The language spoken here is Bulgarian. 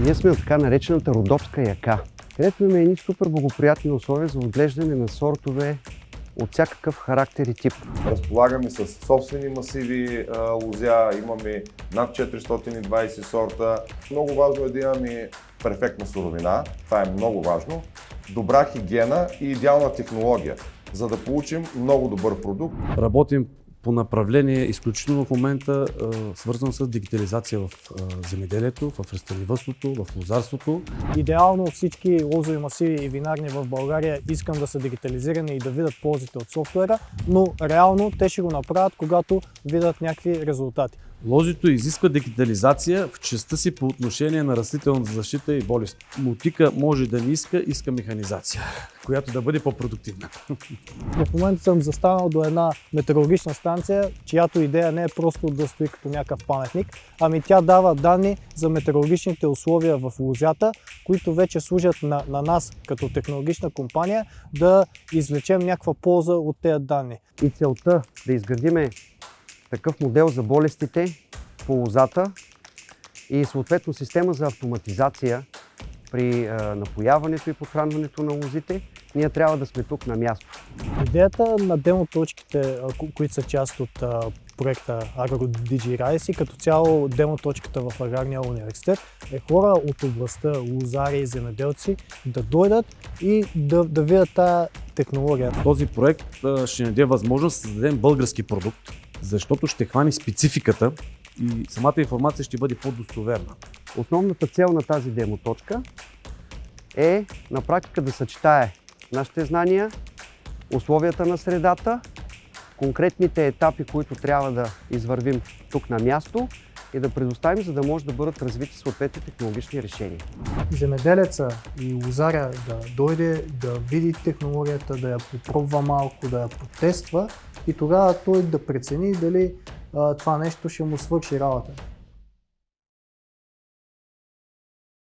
Ние сме в така наречената Родопска яка, където имаме едни супер благоприятни условия за отглеждане на сортове от всякакъв характер и тип. Разполагаме с собствени масиви лозя, имаме над 420 сорта. Много важно е да имаме перфектна суровина, това е много важно, добра хигиена и идеална технология, за да получим много добър продукт. Работим по направление изключително в момента свързано с дигитализация в земеделието, в растениевъдството, в лозарството. Идеално всички лозови масиви и винарни в България искам да са дигитализирани и да видят ползите от софтуера, но реално те ще го направят, когато видят някакви резултати. Лозито изисква дигитализация в частта си по отношение на растителната защита и болест. Мотика може да не иска механизация, която да бъде по-продуктивна. В момента съм застанал до една метеорологична станция, чиято идея не е просто да стои като някакъв паметник, ами тя дава данни за метеорологичните условия в лозята, които вече служат на нас като технологична компания да извлечем някаква полза от тези данни. И целта да изградиме такъв модел за болестите по лозата и съответно система за автоматизация при напояването и подхранването на лозите, ние трябва да сме тук на място. Идеята на демоточките, които са част от проекта AgroDigiRice и като цяло демоточката в Аграрния университет е хора от областта, лозари и земеделци да дойдат и да видят тази технология. Този проект ще ни даде възможност да създадем български продукт, защото ще хване спецификата и самата информация ще бъде по-достоверна. Основната цел на тази демоточка е на практика да съчетае нашите знания, условията на средата, конкретните етапи, които трябва да извървим тук на място и да предоставим, за да може да бъдат развити съответни технологични решения. Земеделеца и лозаря да дойде, да види технологията, да я попробва малко, да я потества и тогава той да прецени дали това нещо ще му свърши работа.